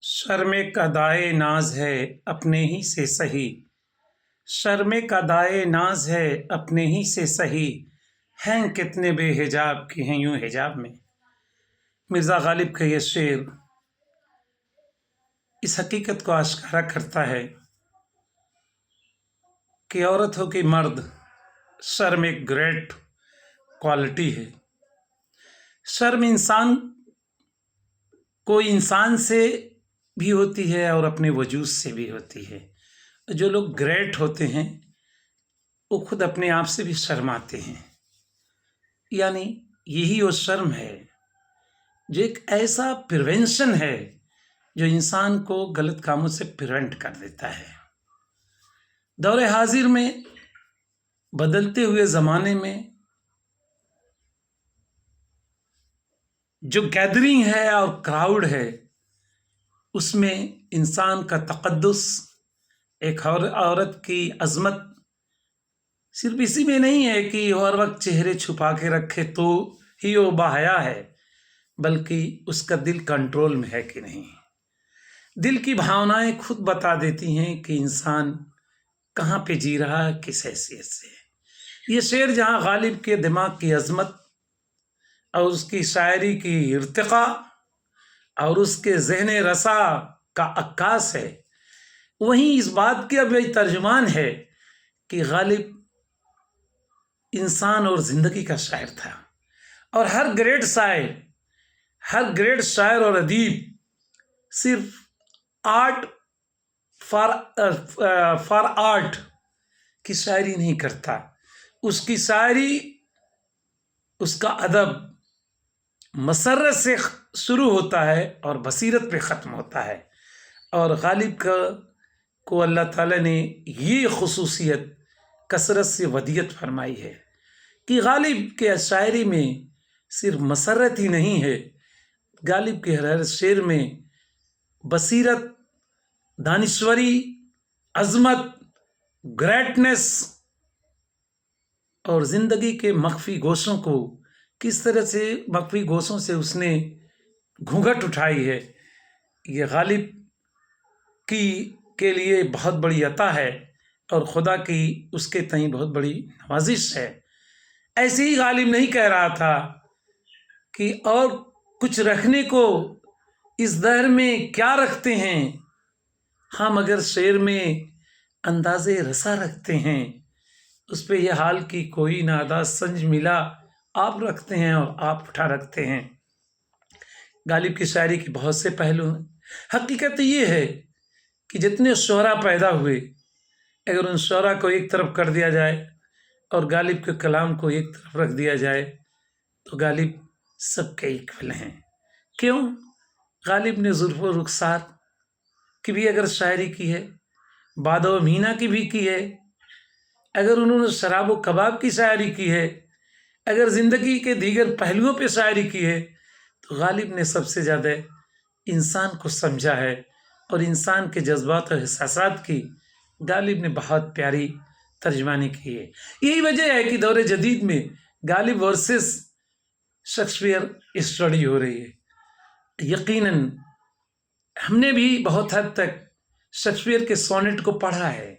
شرم کدائے ناز ہے اپنے ہی سے سہی، شرم کدائے ناز ہے اپنے ہی سے سہی، ہیں کتنے بے حجاب کی ہیں یوں حجاب میں۔ مرزا غالب کا یہ شعر اس حقیقت کو آشکارا کرتا ہے کہ عورت ہو کہ مرد، شرم ایک گریٹ کوالٹی ہے۔ شرم انسان کو انسان سے بھی ہوتی ہے اور اپنے وجود سے بھی ہوتی ہے۔ جو لوگ گریٹ ہوتے ہیں وہ خود اپنے آپ سے بھی شرماتے ہیں، یعنی یہی وہ شرم ہے جو ایک ایسا پریونشن ہے جو انسان کو غلط کاموں سے پریونٹ کر دیتا ہے۔ دور حاضر میں، بدلتے ہوئے زمانے میں جو گیدرنگ ہے اور کراؤڈ ہے، اس میں انسان کا تقدس، ایک عورت کی عظمت صرف اسی میں نہیں ہے کہ وہ ہر وقت چہرے چھپا کے رکھے تو ہی وہ باحیا ہے، بلکہ اس کا دل کنٹرول میں ہے کہ نہیں۔ دل کی بھاونائیں خود بتا دیتی ہیں کہ انسان کہاں پہ جی رہا ہے، کس حیثیت سے۔ یہ شعر جہاں غالب کے دماغ کی عظمت اور اس کی شاعری کی ارتقاء اور اس کے ذہن رسا کا عکاس ہے، وہیں اس بات کا بھی ترجمان ہے کہ غالب انسان اور زندگی کا شاعر تھا، اور ہر گریٹ شاعر اور ادیب صرف آرٹ فار آرٹ کی شاعری نہیں کرتا۔ اس کی شاعری، اس کا ادب مسرت سے شروع ہوتا ہے اور بصیرت پہ ختم ہوتا ہے، اور غالب کو اللہ تعالیٰ نے یہ خصوصیت کثرت سے ودیت فرمائی ہے کہ غالب کے شاعری میں صرف مسرت ہی نہیں ہے، غالب کے ہر شعر میں بصیرت، دانشوری، عظمت، گریٹنس اور زندگی کے مخفی گوشوں کو کس طرح سے مخفی گوشوں سے اس نے گھونگھٹ اٹھائی ہے، یہ غالب کے لیے بہت بڑی عطا ہے اور خدا کی اس کے تئیں بہت بڑی نوازش ہے۔ ایسے ہی غالب نہیں کہہ رہا تھا کہ اور کچھ رکھنے کو اس دہر میں کیا رکھتے ہیں، ہم اگر شعر میں انداز رسا رکھتے ہیں، اس پہ یہ حال کی کوئی ناداں سنج ملا آپ رکھتے ہیں اور آپ اٹھا رکھتے ہیں۔ غالب کی شاعری کے بہت سے پہلو ہیں۔ حقیقت یہ ہے کہ جتنے شعراء پیدا ہوئے، اگر ان شعراء کو ایک طرف کر دیا جائے اور غالب کے کلام کو ایک طرف رکھ دیا جائے تو غالب سب کے ایکول ہیں۔ کیوں؟ غالب نے زلف و رخسار کی بھی اگر شاعری کی ہے، باد و مینا کی بھی کی ہے، اگر انہوں نے شراب و کباب کی شاعری کی ہے، اگر زندگی کے دیگر پہلوؤں پہ شاعری کی ہے، تو غالب نے سب سے زیادہ انسان کو سمجھا ہے، اور انسان کے جذبات اور احساسات کی غالب نے بہت پیاری ترجمانی کی ہے۔ یہی وجہ ہے کہ دور جدید میں غالب ورسز شیکسپیئر اسٹڈی ہو رہی ہے۔ یقیناً ہم نے بھی بہت حد تک شیکسپیئر کے سونٹ کو پڑھا ہے،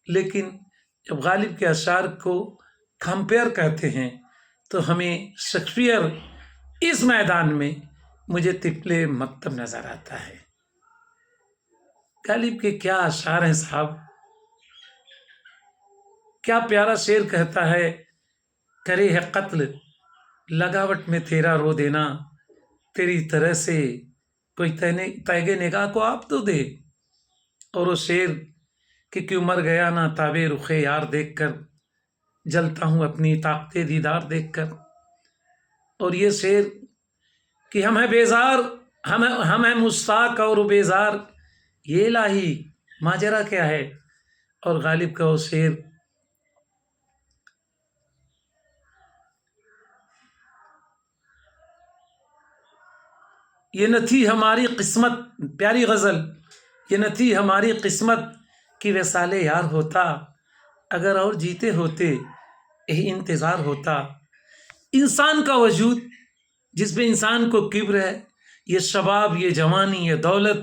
لیکن جب غالب کے اشعار کو کمپیئر کرتے ہیں تو ہمیں شیکسپیئر اس میدان میں مجھے طفل مکتب نظر آتا ہے۔ غالب کے کیا اشعار ہیں صاحب، کیا پیارا شعر کہتا ہے، کرے ہے قتل لگاوٹ میں تیرا رو دینا، تیری طرح سے کوئی تیغ نگاہ کو آپ تو دے۔ اور وہ شعر کہ کیوں مر گیا نہ تاب رخ یار دیکھ کر، جلتا ہوں اپنی طاقت دیدار دیکھ کر۔ اور یہ شعر کہ ہم ہیں بیزار، ہم ہیں مشتاق اور بیزار، یہ الہی ماجرا کیا ہے۔ اور غالب کا وہ شعر یہ نہ تھی ہماری قسمت، پیاری غزل، یہ نہ تھی ہماری قسمت کہ وصال یار ہوتا، اگر اور جیتے ہوتے یہی انتظار ہوتا۔ انسان کا وجود جس پہ انسان کو کبر ہے، یہ شباب، یہ جوانی، یہ دولت،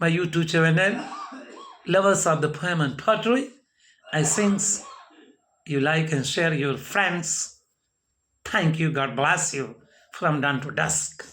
my YouTube channel, lovers of the poem and poetry. I think you like and share your friends. Thank you. God bless you from dawn to dusk.